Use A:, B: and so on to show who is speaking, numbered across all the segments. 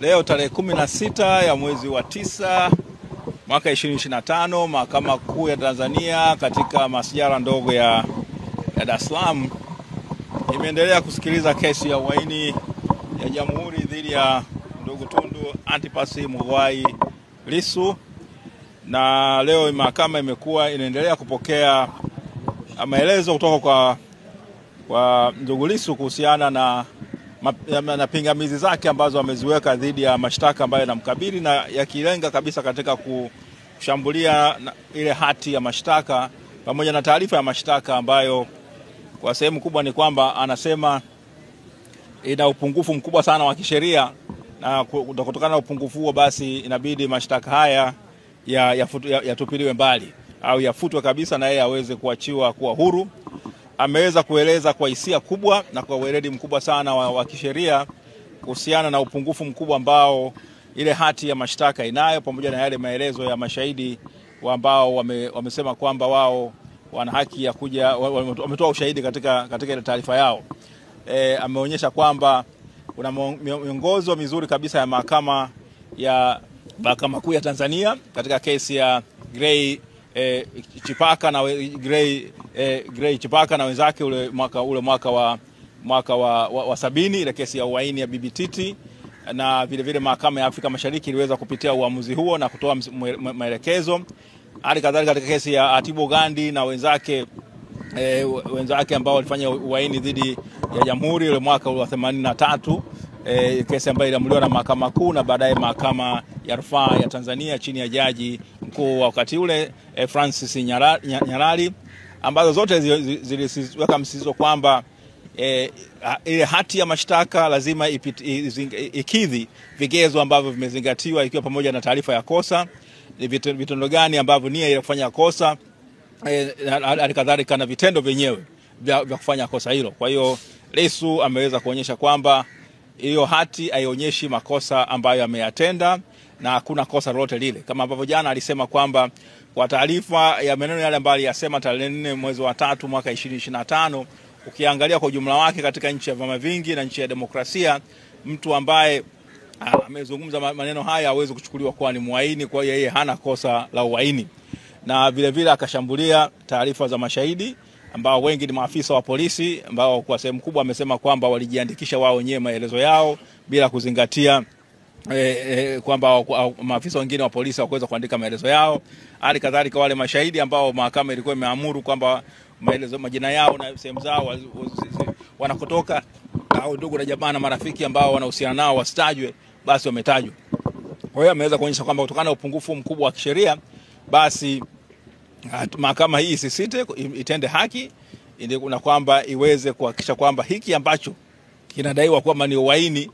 A: Leo tarehe 16 ya mwezi wa 9 mwaka 2025, Mahakama Kuu ya Tanzania katika masijara ndogo ya Dar es Salaam imeendelea kusikiliza kesi ya uhaini ya Jamhuri dhidi ya ndugu Tundu Antipas Mughwai Lissu, na leo mahakama imekuwa inaendelea kupokea maelezo kutoka kwa ndugu Lissu kuhusiana na pingamizi zake ambazo ameziweka dhidi ya mashtaka ambayo yanamkabili, na yakilenga kabisa katika kushambulia ile hati ya mashtaka pamoja na taarifa ya mashtaka ambayo kwa sehemu kubwa ni kwamba anasema ina upungufu mkubwa sana wa kisheria, na kutokana na upungufu huo basi inabidi mashtaka haya yatupiliwe mbali au yafutwe kabisa na yeye aweze kuachiwa kuwa huru. Ameweza kueleza kwa hisia kubwa na kwa weledi mkubwa sana wa kisheria kuhusiana na upungufu mkubwa ambao ile hati ya mashtaka inayo, pamoja na yale maelezo ya mashahidi ambao wamesema kwamba wao wana haki ya kuja, wametoa ushahidi katika ile taarifa yao. Ameonyesha kwamba kuna miongozo mizuri kabisa ya Mahakama Kuu ya Tanzania katika kesi ya Gray Chipaka na wenzake ule mwaka wa 70, ile kesi ya uhaini ya Bibi Titi, na vile vile Mahakama ya Afrika Mashariki iliweza kupitia uamuzi huo na kutoa maelekezo. Hali kadhalika katika kesi ya Atibu Gandhi na wenzake ambao walifanya uhaini dhidi ya Jamhuri ule mwaka wa 83, kesi ambayo iliamuliwa na Mahakama Kuu na baadaye Mahakama ya Rufaa ya Tanzania chini ya Jaji Mkuu wa wakati ule Francis Nyalali, ambazo zote ziliweka msisitizo kwamba ile hati ya mashtaka lazima ikidhi vigezo ambavyo vimezingatiwa, ikiwa pamoja na taarifa ya kosa, vitendo gani ambavyo nia ile kufanya kosa, alikadhalika na vitendo vyenyewe vya kufanya kosa hilo. Kwa hiyo Lissu ameweza kuonyesha kwamba hiyo hati haionyeshi makosa ambayo ameyatenda na hakuna kosa lolote lile, kama ambavyo jana alisema kwamba kwa taarifa ya maneno yale ambayo aliyasema tarehe 4 mwezi wa 3 mwaka 2025, ukiangalia kwa ujumla wake katika nchi ya vyama vingi na nchi ya demokrasia, mtu ambaye amezungumza maneno haya hawezi kuchukuliwa kuwa ni muhaini, kwa hiyo yeye hana kosa la uhaini. Na vile vile akashambulia taarifa za mashahidi ambao wengi ni maafisa wa polisi ambao kwa sehemu kubwa amesema kwamba walijiandikisha wao wenyewe maelezo yao bila kuzingatia kwamba maafisa wengine wa polisi hawakuweza kuandika maelezo yao. Hali kadhalika wale mashahidi ambao mahakama ilikuwa imeamuru kwamba maelezo, majina yao na sehemu zao wanakotoka au ndugu na jamaa na marafiki ambao wanahusiana nao wasitajwe, basi wametajwa. Kwa hiyo ameweza kuonyesha kwamba kutokana na upungufu mkubwa wa kisheria, basi mahakama hii isisite, itende haki, na kwamba iweze kuhakikisha kwamba hiki ambacho kinadaiwa kwamba ni uhaini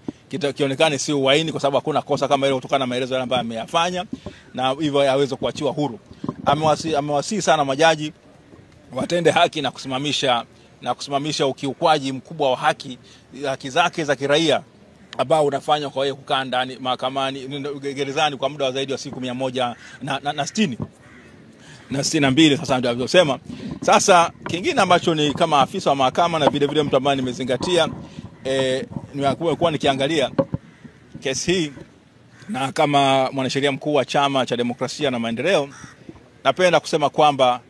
A: kionekane si uhaini, kwa sababu hakuna kosa kama ile kutokana na maelezo yale ambayo ameyafanya, na hivyo yaweze kuachiwa huru. Amewasihi sana majaji watende haki na kusimamisha ukiukwaji mkubwa wa haki zake za kiraia ambao unafanywa kwa yeye kukaa ndani mahakamani gerezani kwa muda wa zaidi wa siku 160 na 62. Sasa ndio alivyosema. Sasa kingine ambacho ni kama afisa wa mahakama na vile vile mtu ambaye nimezingatia, nimekuwa nikiangalia kesi hii, na kama mwanasheria mkuu wa Chama cha Demokrasia na Maendeleo, napenda kusema kwamba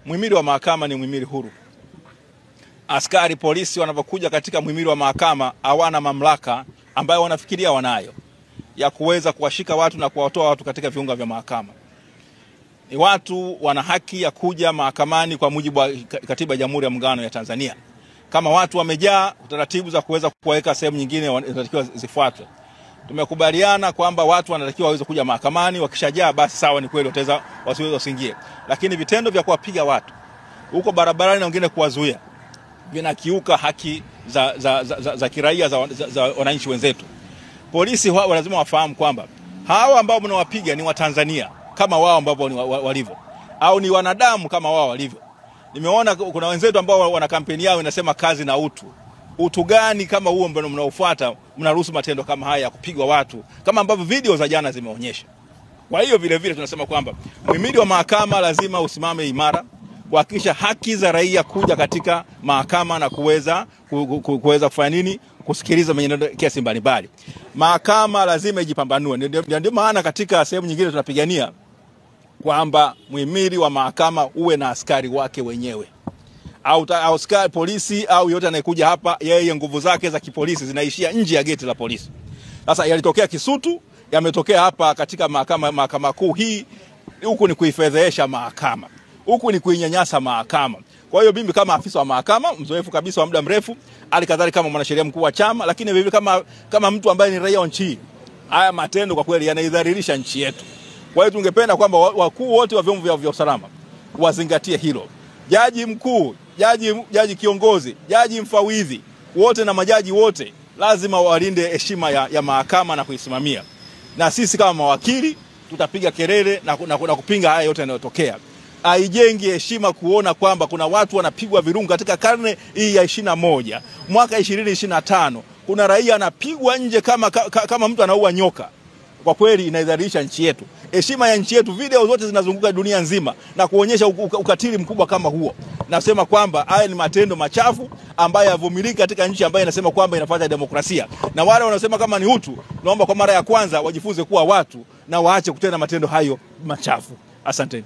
A: muhimili wa mahakama ni muhimili huru. Askari polisi wanapokuja katika muhimili wa mahakama hawana mamlaka ambayo wanafikiria wanayo ya kuweza kuwashika watu na kuwatoa watu katika viunga vya mahakama. Ni watu wana haki ya kuja mahakamani kwa mujibu wa Katiba ya Jamhuri ya Muungano ya Tanzania. Kama watu wamejaa, taratibu za kuweza kuweka sehemu nyingine zinatakiwa zifuatwe. Tumekubaliana kwamba watu wanatakiwa waweze kuja mahakamani, wakishajaa basi sawa, ni kweli wataweza wasiweze kuingia. Lakini vitendo vya kuwapiga watu huko barabarani na wengine kuwazuia vinakiuka haki za kiraia za wananchi wenzetu. Polisi lazima wafahamu kwamba hawa ambao mnawapiga ni Watanzania kama wao ambao walivyo, au ni wanadamu kama wao walivyo. Nimeona kuna wenzetu ambao wana kampeni yao inasema kazi na utu. Utu gani kama huo ambao mnaofuata mnaruhusu matendo kama haya ya kupigwa watu kama ambavyo video za jana zimeonyesha? Kwa hiyo vile vile tunasema kwamba muhimili wa mahakama lazima usimame imara kuhakikisha haki za raia kuja katika mahakama na kuweza kufanya nini, kusikiliza kesi mbalimbali. Mahakama lazima ijipambanue. Ndio maana katika sehemu nyingine tunapigania kwamba muhimili wa mahakama uwe na askari wake wenyewe, au askari polisi au yote anayekuja hapa, yeye nguvu zake za kipolisi zinaishia nje ya geti la polisi. Sasa yalitokea Kisutu, yametokea hapa katika mahakama kuu hii. Huku ni kuifedhesha mahakama, huku ni kuinyanyasa mahakama. Kwa hiyo mimi kama afisa wa mahakama mzoefu kabisa wa muda mrefu, alikadhalika kama mwanasheria mkuu wa chama, lakini vile kama mtu ambaye ni raia wa nchi, haya matendo kwa kweli yanaidhalilisha nchi yetu. Kwa hiyo tungependa kwamba wakuu wote wa vyombo vya usalama wazingatie hilo. Jaji mkuu, jaji kiongozi, jaji mfawidhi, wote na majaji wote lazima walinde heshima ya mahakama na kuisimamia. Na sisi kama mawakili tutapiga kelele na kupinga haya yote yanayotokea. Haijengi heshima kuona kwamba kuna watu wanapigwa virungu katika karne hii ya 21. Mwaka 2025 kuna raia anapigwa nje kama mtu anaua nyoka. Kwa kweli inaidhalilisha nchi yetu, heshima ya nchi yetu. Video zote zinazunguka dunia nzima na kuonyesha ukatili mkubwa kama huo. Nasema kwamba haya ni matendo machafu ambayo havumiliki katika nchi ambayo inasema kwamba inafuata demokrasia. Na wale wanaosema kama ni utu, naomba kwa mara ya kwanza wajifunze kuwa watu na waache kutenda matendo hayo machafu. Asante.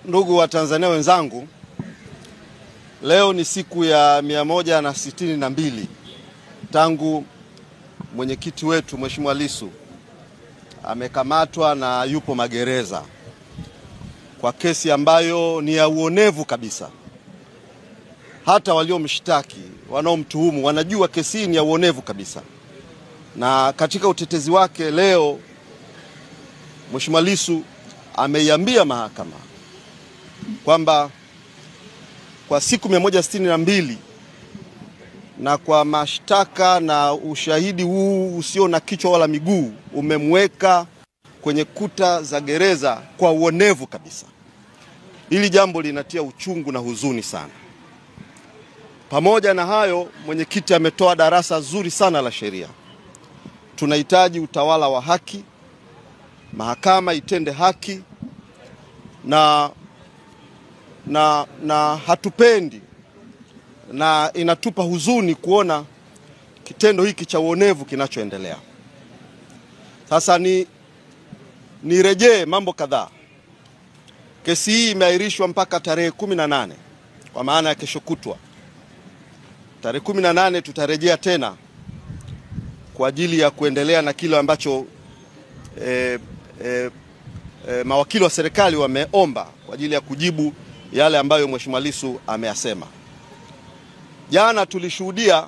B: Ndugu wa Tanzania wenzangu, leo ni siku ya 162 tangu mwenyekiti wetu Mheshimiwa Lissu amekamatwa na yupo magereza kwa kesi ambayo ni ya uonevu kabisa. Hata waliomshtaki, wanaomtuhumu wanajua kesi hii ni ya uonevu kabisa. Na katika utetezi wake leo Mheshimiwa Lissu ameiambia mahakama kwamba kwa siku 162 na kwa mashtaka na ushahidi huu usio na kichwa wala miguu umemweka kwenye kuta za gereza kwa uonevu kabisa. Hili jambo linatia uchungu na huzuni sana. Pamoja na hayo, mwenyekiti ametoa darasa zuri sana la sheria. Tunahitaji utawala wa haki, mahakama itende haki na hatupendi na inatupa huzuni kuona kitendo hiki cha uonevu kinachoendelea. Sasa nirejee mambo kadhaa. Kesi hii imeahirishwa mpaka tarehe 18, kwa maana ya kesho kutwa. Tarehe 18 tutarejea tena kwa ajili ya kuendelea na kile ambacho mawakili wa serikali wameomba kwa ajili ya kujibu yale ambayo Mheshimiwa Lissu ameyasema. Jana tulishuhudia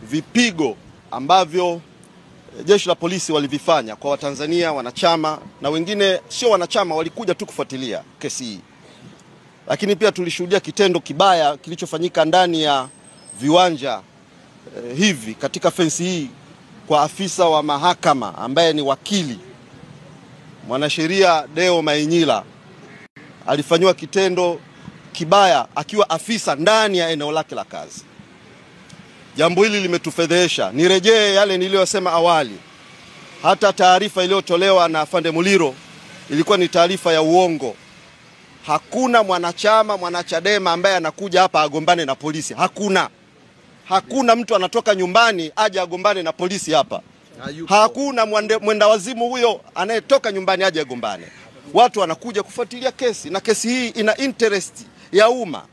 B: vipigo ambavyo jeshi la polisi walivifanya kwa Watanzania, wanachama na wengine sio wanachama, walikuja tu kufuatilia kesi hii. Lakini pia tulishuhudia kitendo kibaya kilichofanyika ndani ya viwanja hivi katika fensi hii kwa afisa wa mahakama ambaye ni wakili mwanasheria Deo Mainyila. Alifanywa kitendo kibaya akiwa afisa ndani ya eneo lake la kazi. Jambo hili limetufedhesha. Nirejee yale niliyosema awali. Hata taarifa iliyotolewa na Afande Muliro ilikuwa ni taarifa ya uongo. Hakuna mwanachadema ambaye anakuja hapa agombane na polisi. Hakuna mtu anatoka nyumbani aje agombane na polisi hapa. Hakuna mwenda wazimu huyo anayetoka nyumbani aje agombane. Watu wanakuja kufuatilia kesi, na kesi hii ina interest ya umma.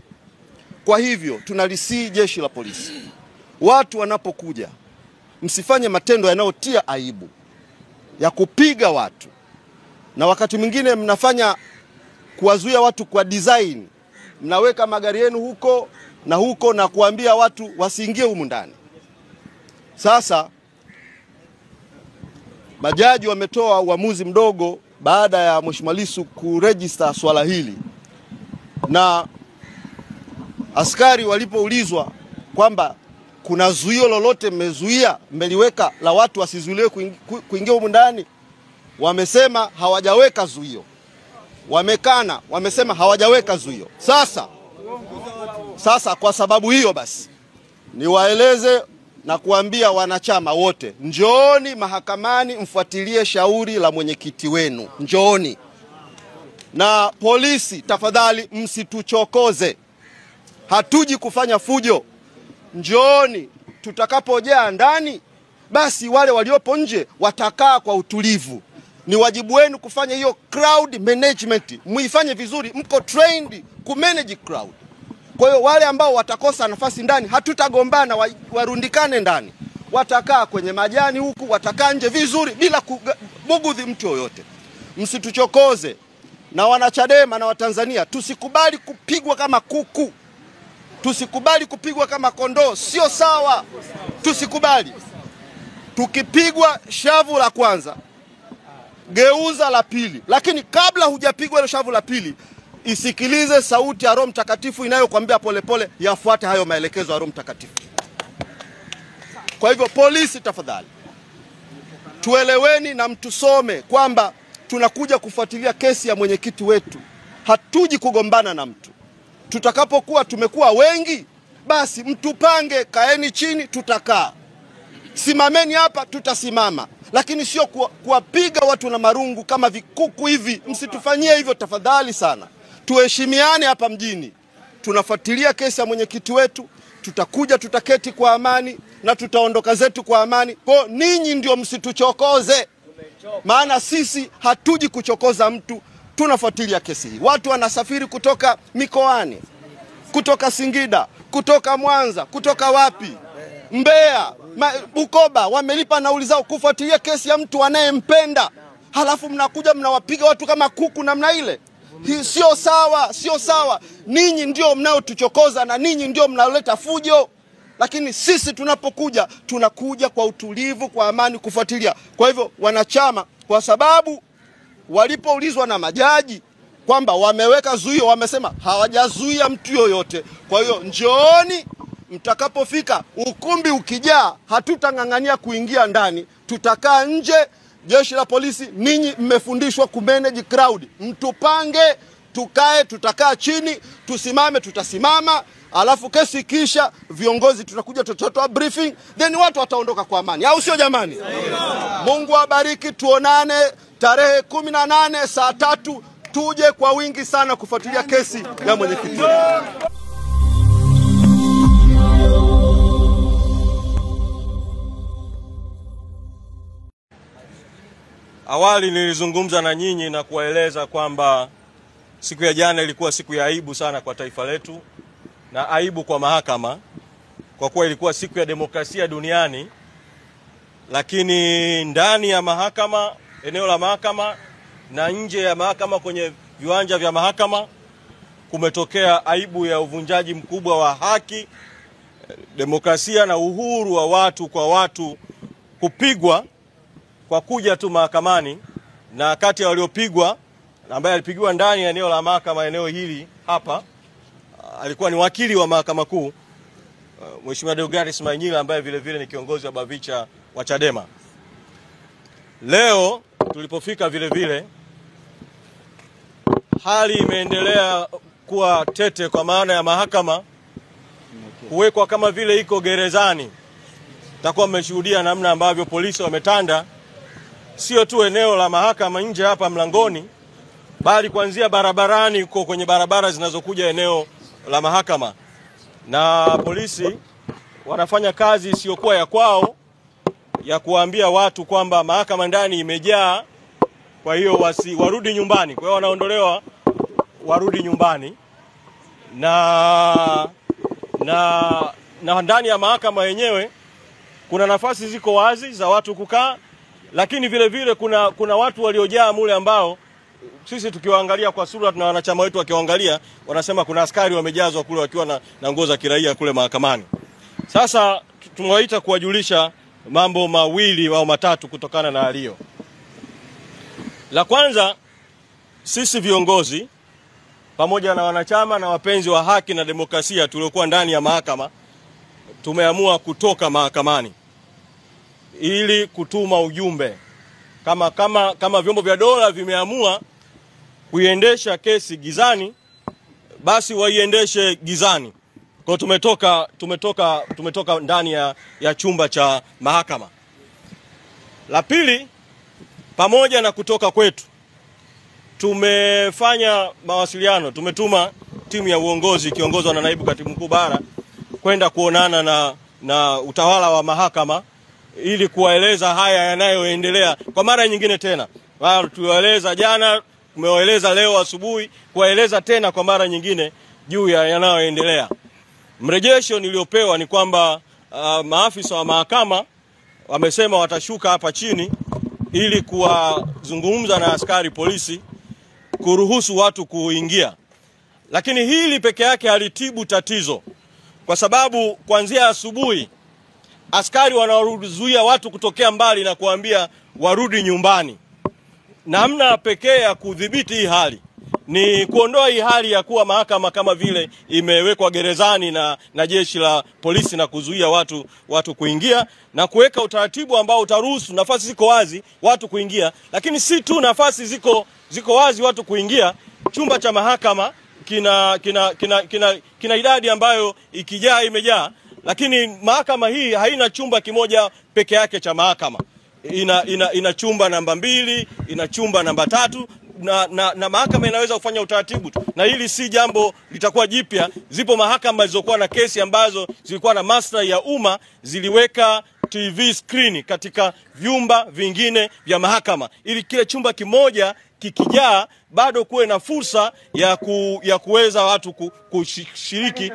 B: Kwa hivyo tunalisii jeshi la polisi, watu wanapokuja msifanye matendo yanayotia aibu ya kupiga watu, na wakati mwingine mnafanya kuwazuia watu kwa design. Mnaweka magari yenu huko na kuambia watu wasiingie humu ndani. Sasa majaji wametoa uamuzi mdogo baada ya Mheshimiwa Lissu kuregister swala hili, na askari walipoulizwa kwamba kuna zuio lolote mmeliweka la watu wasizuiliwe kuingia humu ndani, wamesema hawajaweka zuio. Wamekana, wamesema hawajaweka zuio. Sasa kwa sababu hiyo basi niwaeleze na kuambia wanachama wote, njooni mahakamani mfuatilie shauri la mwenyekiti wenu. Njooni. Na polisi, tafadhali msituchokoze. hatuji kufanya fujo. Njooni, tutakapojaa ndani, basi wale waliopo nje watakaa kwa utulivu. Ni wajibu wenu kufanya hiyo crowd management, muifanye vizuri, mko trained ku manage crowd. Kwa hiyo wale ambao watakosa nafasi ndani, hatutagombana, warundikane ndani. Watakaa kwenye majani huku, watakaa nje vizuri bila kubugudhi mtu yoyote. Msituchokoze. Na wanachadema na Watanzania, tusikubali kupigwa kama kuku. Tusikubali kupigwa kama kondoo, sio sawa. Tusikubali. Tukipigwa shavu la kwanza, geuza la pili. Lakini kabla hujapigwa ile shavu la pili, isikilize sauti ya Roho Mtakatifu inayokuambia polepole, yafuate hayo maelekezo ya Roho Mtakatifu. Kwa hivyo polisi, tafadhali tueleweni na mtusome kwamba tunakuja kufuatilia kesi ya mwenyekiti wetu. Hatuji kugombana na mtu. Tutakapokuwa tumekuwa wengi, basi mtupange, kaeni chini, tutakaa. Simameni hapa, tutasimama. Lakini sio kuwapiga watu na marungu kama vikuku hivi. Msitufanyie hivyo tafadhali sana. Tuheshimiane hapa mjini. Tunafuatilia kesi ya mwenyekiti wetu, tutakuja, tutaketi kwa amani na tutaondoka zetu kwa amani. Kwa ninyi ndio msituchokoze. Maana sisi hatuji kuchokoza mtu, tunafuatilia kesi hii. Watu wanasafiri kutoka mikoani, kutoka Singida, kutoka Mwanza, kutoka wapi? Mbeya, Bukoba, wamelipa nauli zao kufuatilia kesi ya mtu anayempenda. Halafu mnakuja mnawapiga watu kama kuku namna ile. Hii sio sawa, sio sawa. Ninyi ndio mnaotuchokoza na ninyi ndio mnaleta fujo. Lakini sisi tunapokuja, tunakuja kwa utulivu, kwa amani kufuatilia. Kwa hivyo wanachama, kwa sababu walipoulizwa na majaji kwamba wameweka zuio, wamesema hawajazuia mtu yoyote. Kwa hiyo njooni, mtakapofika ukumbi ukijaa, hatutangangania kuingia ndani, tutakaa nje. Jeshi la polisi, ninyi mmefundishwa kumanage crowd. Mtupange, tukae, tutakaa chini, tusimame, tutasimama. Alafu kesi kisha, viongozi tutakuja, tutatoa briefing, then watu wataondoka kwa amani. Au sio jamani? Mungu awabariki, tuonane tarehe 18 saa 3, tuje kwa wingi sana kufuatilia kesi ya mwenyekiti.
C: Awali nilizungumza na nyinyi na kuwaeleza kwamba siku ya jana ilikuwa siku ya aibu sana kwa taifa letu na aibu kwa mahakama, kwa kuwa ilikuwa siku ya demokrasia duniani, lakini ndani ya mahakama, eneo la mahakama na nje ya mahakama, kwenye viwanja vya mahakama, kumetokea aibu ya uvunjaji mkubwa wa haki, demokrasia na uhuru wa watu kwa watu kupigwa kwa kuja tu mahakamani. Na kati ya waliopigwa, ambaye alipigiwa ndani ya eneo la mahakama, eneo hili hapa, alikuwa ni wakili wa mahakama kuu, Mheshimiwa Deogratis Mainyila, ambaye vile vile ni kiongozi wa Bavicha wa Chadema. Leo tulipofika vile vile, hali imeendelea kuwa tete, kwa maana ya mahakama kuwekwa kama vile iko gerezani. Takuwa mmeshuhudia namna ambavyo polisi wametanda, sio tu eneo la mahakama nje hapa mlangoni, bali kuanzia barabarani, uko kwenye barabara zinazokuja eneo la mahakama. Na polisi wanafanya kazi isiyokuwa ya kwao ya kuambia watu kwamba mahakama ndani imejaa, kwa hiyo warudi nyumbani. Kwa hiyo wanaondolewa warudi nyumbani. Na ndani ya mahakama yenyewe kuna nafasi ziko wazi za watu kukaa, lakini vile vile kuna watu waliojaa mule ambao sisi tukiwaangalia kwa sura, tuna wanachama wetu wakiwaangalia wanasema kuna askari wamejazwa kule wakiwa na nguo za kiraia kule mahakamani. Sasa tumewaita kuwajulisha mambo mawili au matatu kutokana na hali hiyo. La kwanza, sisi viongozi pamoja na wanachama na wapenzi wa haki na demokrasia tuliokuwa ndani ya mahakama tumeamua kutoka mahakamani ili kutuma ujumbe. Kama vyombo vya dola vimeamua kuiendesha kesi gizani, basi waiendeshe gizani. Kwa tumetoka ndani ya chumba cha mahakama. La pili, pamoja na kutoka kwetu, tumefanya mawasiliano, tumetuma timu ya uongozi ikiongozwa na naibu katibu mkuu bara kwenda kuonana na utawala wa mahakama ili kuwaeleza haya yanayoendelea kwa mara nyingine tena. Tuwaeleza jana, tumewaeleza leo asubuhi, kuwaeleza tena kwa mara nyingine juu ya yanayoendelea. Mrejesho niliopewa ni kwamba maafisa wa mahakama wamesema watashuka hapa chini ili kuwazungumza na askari polisi kuruhusu watu kuingia. Lakini hili peke yake halitibu tatizo, kwa sababu kuanzia asubuhi askari wanaruzuia watu kutokea mbali na kuambia warudi nyumbani. Namna pekee ya kudhibiti hii hali ni kuondoa hii hali ya kuwa mahakama kama vile imewekwa gerezani na jeshi la polisi na kuzuia watu kuingia, na kuweka utaratibu ambao utaruhusu nafasi ziko wazi watu kuingia. Lakini si tu nafasi ziko wazi watu kuingia, chumba cha mahakama kina idadi ambayo ikijaa imejaa. Lakini mahakama hii haina chumba kimoja peke yake cha mahakama. Ina chumba namba 2, ina chumba namba 3, na mahakama inaweza kufanya utaratibu tu. Na hili si jambo litakuwa jipya. Zipo mahakama zilizokuwa na kesi ambazo zilikuwa na maslahi ya umma, ziliweka TV screen katika vyumba vingine vya mahakama ili kile chumba kimoja kikijaa bado kuwe na fursa ya kuweza watu kushiriki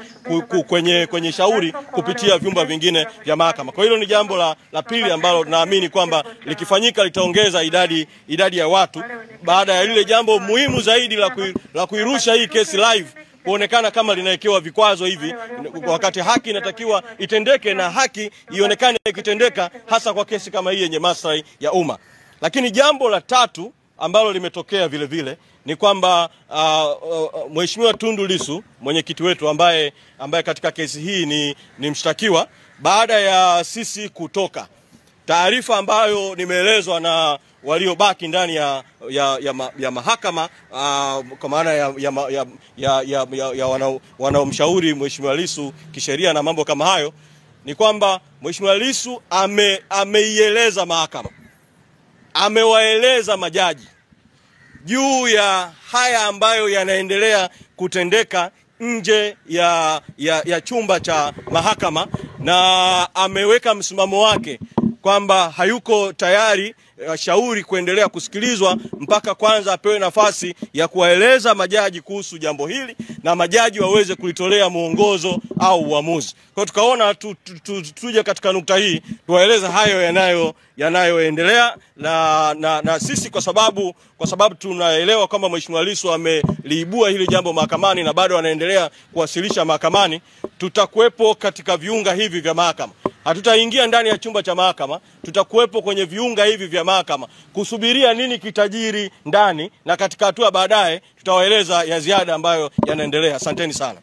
C: kwenye shauri kupitia vyumba vingine vya mahakama. Kwa hilo ni jambo la pili ambalo naamini kwamba likifanyika litaongeza idadi ya watu, baada ya lile jambo muhimu zaidi la kuirusha hii kesi live kuonekana kama linawekewa vikwazo hivi, wakati haki inatakiwa itendeke na haki ionekane ikitendeka, hasa kwa kesi kama hii yenye maslahi ya umma. Lakini jambo la tatu ambalo limetokea vile vile ni kwamba Mheshimiwa Tundu Lissu, mwenyekiti wetu ambaye katika kesi hii ni mshtakiwa, baada ya sisi kutoka, taarifa ambayo nimeelezwa na waliobaki ndani ya mahakama, kwa maana ya wanaomshauri Mheshimiwa Lissu kisheria na mambo kama hayo, ni kwamba Mheshimiwa Lissu ameieleza mahakama, amewaeleza majaji juu ya haya ambayo yanaendelea kutendeka nje ya chumba cha mahakama, na ameweka msimamo wake kwamba hayuko tayari shauri kuendelea kusikilizwa mpaka kwanza apewe nafasi ya kuwaeleza majaji kuhusu jambo hili na majaji waweze kulitolea mwongozo au uamuzi. Kwa tukaona tuje katika nukta hii tuwaeleza hayo yanayoendelea na sisi, kwa sababu tunaelewa kwamba Mheshimiwa Lissu ameliibua hili jambo mahakamani na bado anaendelea kuwasilisha mahakamani. Tutakuwepo katika viunga hivi vya mahakama. Hatutaingia ndani ya chumba cha mahakama, tutakuwepo kwenye viunga hivi vya mahakama kusubiria nini kitajiri ndani, na katika hatua baadaye tutawaeleza ya ziada ambayo yanaendelea. Asanteni sana.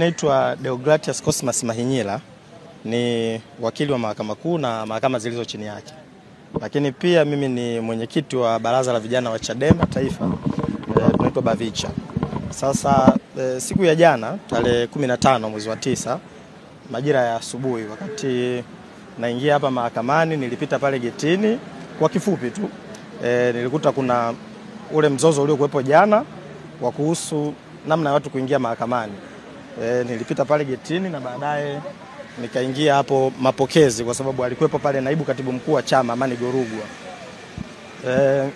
D: naitwa Deogratias Cosmas Mahinyila, ni wakili wa Mahakama Kuu na mahakama zilizo chini yake. Lakini pia mimi ni mwenyekiti wa baraza la vijana wa Chadema Taifa, tunaitwa Bavicha. Sasa siku ya jana tarehe 15 mwezi wa 9 majira ya asubuhi, wakati naingia hapa mahakamani, nilipita pale getini kwa kifupi tu. Nilikuta kuna ule mzozo uliokuwepo jana wa kuhusu namna ya watu kuingia mahakamani. Nilipita pale getini na baadaye nikaingia hapo mapokezi, kwa sababu alikuwepo pale naibu katibu mkuu wa chama Amani Gorugwa.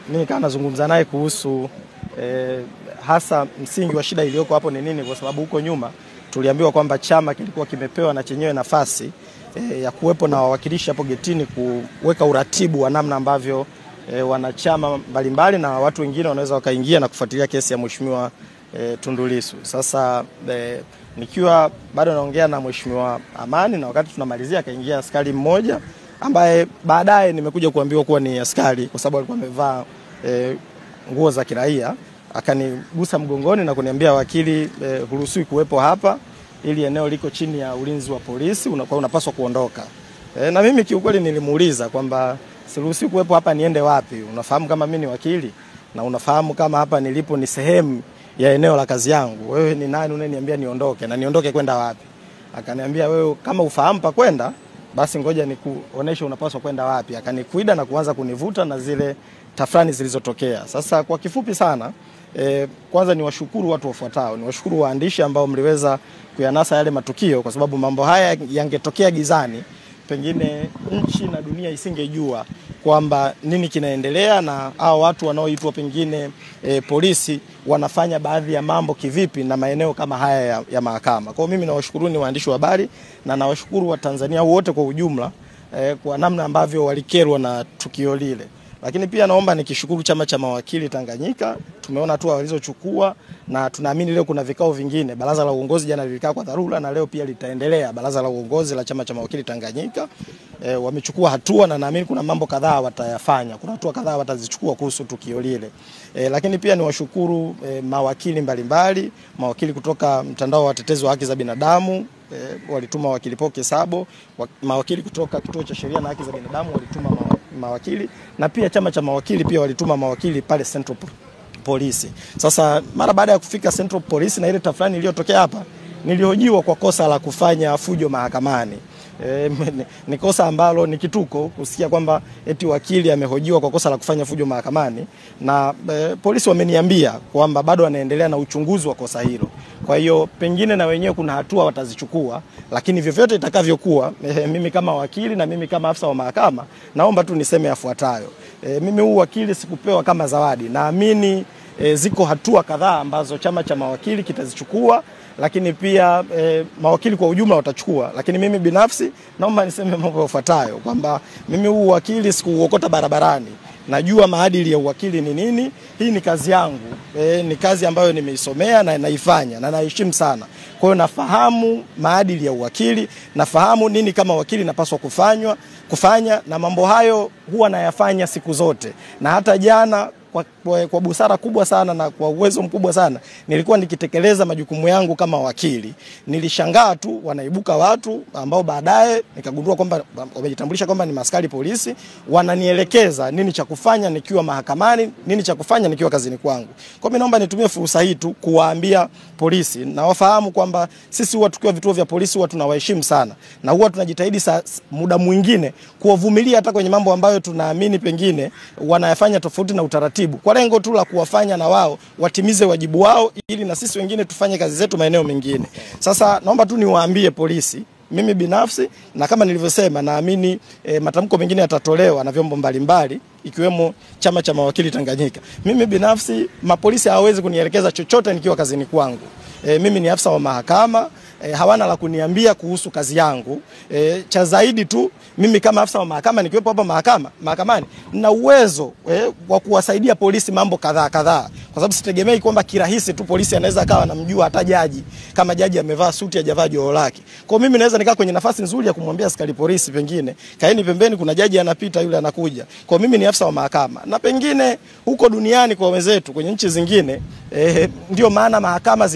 D: Mimi nikawa nazungumza naye kuhusu hasa msingi wa shida iliyoko hapo ni nini, kwa sababu huko nyuma tuliambiwa kwamba chama kilikuwa kimepewa na chenyewe nafasi ya kuwepo na wawakilishi hapo getini kuweka uratibu wa namna ambavyo wanachama mbalimbali na watu wengine wanaweza wakaingia na kufuatilia kesi ya Mheshimiwa Tundu Lissu. Sasa nikiwa bado naongea na Mheshimiwa Amani, na wakati tunamalizia akaingia askari mmoja ambaye baadaye nimekuja kuambiwa kuwa ni askari kwa sababu alikuwa amevaa nguo za kiraia, akanigusa mgongoni na kuniambia, wakili, huruhusiwi kuwepo hapa, ili eneo liko chini ya ulinzi wa polisi, unapaswa kuondoka. Na mimi kiukweli nilimuuliza kwamba siruhusiwi kuwepo hapa, niende wapi? Unafahamu kama mimi ni wakili na unafahamu kama hapa nilipo ni sehemu ya eneo la kazi yangu. Wewe ni nani unaniambia niondoke, na niondoke kwenda wapi? Akaniambia, wewe kama ufahamu pa kwenda, basi ngoja nikuoneshe unapaswa kwenda wapi. Akanikuida na kuanza kunivuta na zile tafrani zilizotokea. Sasa kwa kifupi sana, kwanza ni washukuru watu wafuatao. Ni washukuru waandishi ambao mliweza kuyanasa yale matukio, kwa sababu mambo haya yangetokea gizani, pengine nchi na dunia isingejua kwamba nini kinaendelea na hao watu wanaoitwa pengine polisi wanafanya baadhi ya mambo kivipi na maeneo kama haya ya mahakama. Kwa hiyo mimi nawashukuru ni waandishi wa habari na nawashukuru wa Tanzania wote kwa ujumla kwa namna ambavyo walikerwa na tukio lile. Lakini pia naomba nikishukuru chama cha mawakili Tanganyika. Tumeona hatua walizochukua na tunaamini leo kuna vikao vingine. Baraza la uongozi jana lilikaa kwa dharura na leo pia litaendelea. Baraza la uongozi la chama cha mawakili Tanganyika wamechukua hatua na naamini kuna mambo kadhaa watayafanya. Kuna hatua kadhaa watazichukua kuhusu tukio lile. Lakini pia niwashukuru mawakili mbalimbali, mawakili kutoka mtandao wa watetezi wa haki za binadamu, walituma wakili Poke Sabo, mawakili kutoka kituo cha sheria na haki za binadamu walituma mawakili, na pia chama cha mawakili pia walituma mawakili pale Central Police. Sasa mara baada ya kufika Central Police na ile tafrani iliyotokea hapa, nilihojiwa kwa kosa la kufanya fujo mahakamani. Ni kosa ambalo ni kituko kusikia kwamba eti wakili amehojiwa kwa kosa la kufanya fujo mahakamani, na polisi wameniambia kwamba bado wanaendelea na uchunguzi wa kosa hilo. Kwa hiyo pengine na wenyewe kuna hatua watazichukua, lakini vyovyote itakavyokuwa, mimi kama wakili na mimi kama afisa wa mahakama naomba tu niseme yafuatayo. Mimi huu wakili sikupewa kama zawadi. Naamini ziko hatua kadhaa ambazo chama cha mawakili kitazichukua, lakini pia mawakili kwa ujumla watachukua. Lakini mimi binafsi naomba niseme mambo yafuatayo, kwamba mimi huu wakili sikuuokota barabarani. Najua maadili ya uwakili ni nini. Hii ni kazi yangu. Ni kazi ambayo nimeisomea na naifanya na naheshimu sana. Kwa hiyo nafahamu maadili ya uwakili, nafahamu nini kama wakili napaswa kufanya, na mambo hayo huwa nayafanya siku zote. Na hata jana kwa busara kubwa sana na kwa uwezo mkubwa sana nilikuwa nikitekeleza majukumu yangu kama wakili. Nilishangaa tu wanaibuka watu ambao baadaye nikagundua kwamba wamejitambulisha kwamba ni askari polisi, wananielekeza nini cha kufanya nikiwa mahakamani, nini cha kufanya nikiwa kazini kwangu. Kwa mimi naomba nitumie fursa hii tu kuwaambia polisi na wafahamu kwamba sisi huwa tukiwa vituo vya polisi huwa tunawaheshimu sana, na huwa tunajitahidi muda mwingine kuwavumilia hata kwenye mambo ambayo tunaamini pengine wanayafanya tofauti na utaratibu, kwa lengo tu la kuwafanya na wao watimize wajibu wao, ili na sisi wengine tufanye kazi zetu maeneo mengine. Sasa naomba tu niwaambie polisi, mimi binafsi na kama nilivyosema naamini matamko mengine yatatolewa na vyombo mbalimbali ikiwemo chama cha mawakili Tanganyika. Mimi binafsi mapolisi hawawezi kunielekeza chochote nikiwa kazini kwangu. Mimi ni afisa wa mahakama, hawana la kuniambia kuhusu kazi yangu. Cha zaidi tu mimi kama afisa wa mahakama nikiwepo hapa mahakamani na uwezo wa kuwasaidia polisi mambo kadhaa, kwa sababu sitegemei kwamba kirahisi tu polisi anaweza akawa anamjua hata jaji, kama jaji amevaa suti hajavaa joho lake. Kwa mimi naweza nikaa kwenye nafasi nzuri ya kumwambia askari polisi, pengine kaeni pembeni, kuna jaji anapita, yule anakuja. Kwa mimi ni afisa wa mahakama, na pengine huko duniani kwa wenzetu kwenye nchi zingine Ndio maana mahakama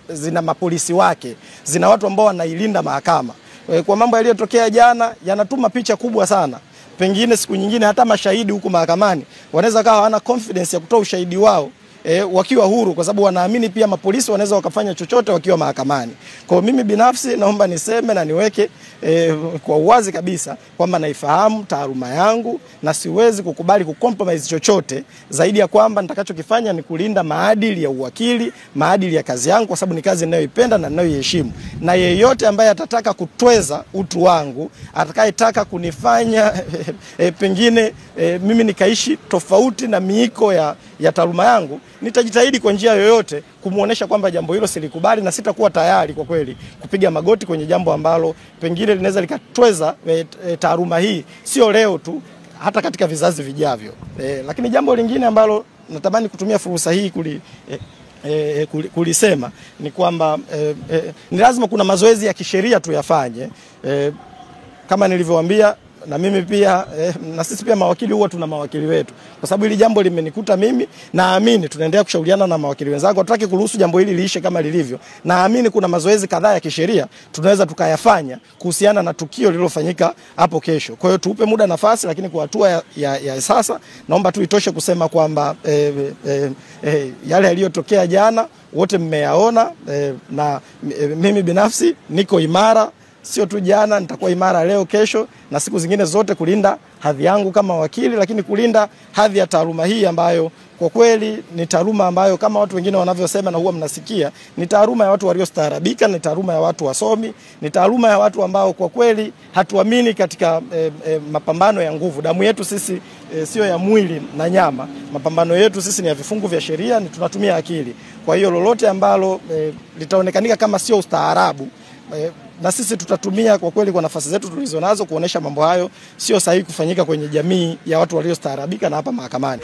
D: zina mapolisi wake, zina watu ambao wanailinda mahakama. Kwa mambo yaliyotokea jana yanatuma picha kubwa sana. Pengine siku nyingine hata mashahidi huko mahakamani wanaweza kawa hawana confidence ya kutoa ushahidi wao wakiwa huru, kwa sababu wanaamini pia mapolisi wanaweza wakafanya chochote wakiwa mahakamani. Kwa mimi binafsi naomba niseme na niweke kwa uwazi kabisa kwamba naifahamu taaluma yangu na siwezi kukubali kucompromise chochote zaidi ya kwamba nitakachokifanya ni kulinda maadili ya uwakili, maadili ya kazi yangu, kwa sababu ni kazi ninayoipenda na ninayoiheshimu. Na yeyote ambaye atataka kutweza utu wangu, atakayetaka kunifanya pengine mimi nikaishi tofauti na miiko ya taaluma yangu, nitajitahidi kwa njia yoyote kumuonesha kwamba jambo hilo silikubali, na sitakuwa tayari kwa kweli kupiga magoti kwenye jambo ambalo pengine linaweza likatweza taaluma hii, sio leo tu, hata katika vizazi vijavyo. Lakini jambo lingine ambalo natamani kutumia fursa hii kulisema ni kwamba ni lazima kuna mazoezi ya kisheria tuyafanye. Kama nilivyowaambia, na mimi pia na sisi pia mawakili huwa tuna mawakili wetu, kwa sababu hili jambo limenikuta mimi, naamini tunaendelea kushauriana na mawakili wenzangu, hatutaki kuruhusu jambo hili liishe kama lilivyo. Naamini kuna mazoezi kadhaa ya kisheria tunaweza tukayafanya kuhusiana na tukio lililofanyika hapo kesho. Kwa hiyo tuupe muda nafasi, lakini kwa hatua ya sasa naomba tu itoshe kusema kwamba yale yaliyotokea jana wote mmeyaona, na mimi binafsi niko imara. Sio tu jana, nitakuwa imara leo, kesho na siku zingine zote kulinda hadhi yangu kama wakili, lakini kulinda hadhi ya taaluma hii ambayo kwa kweli ni taaluma ambayo kama watu wengine wanavyosema na huwa mnasikia, ni taaluma ya watu waliostaarabika, ni taaluma ya watu wasomi, ni taaluma ya watu ambao kwa kweli hatuamini katika mapambano ya nguvu. Damu yetu sisi sio ya mwili na nyama. Mapambano yetu sisi ni ya vifungu vya sheria, ni tunatumia akili. Kwa hiyo lolote ambalo litaonekanika kama sio ustaarabu, na sisi tutatumia kwa kweli kwa nafasi zetu tulizonazo kuonesha mambo hayo sio sahihi kufanyika kwenye jamii ya watu waliostaarabika na hapa mahakamani.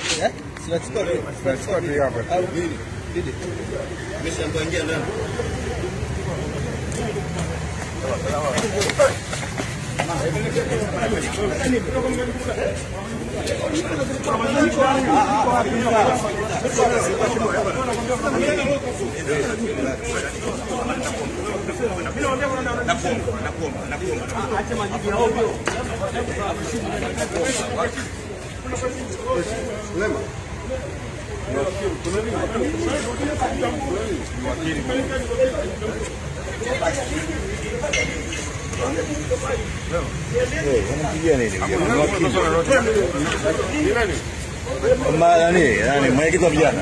E: Nani mwenyekiti wa vijana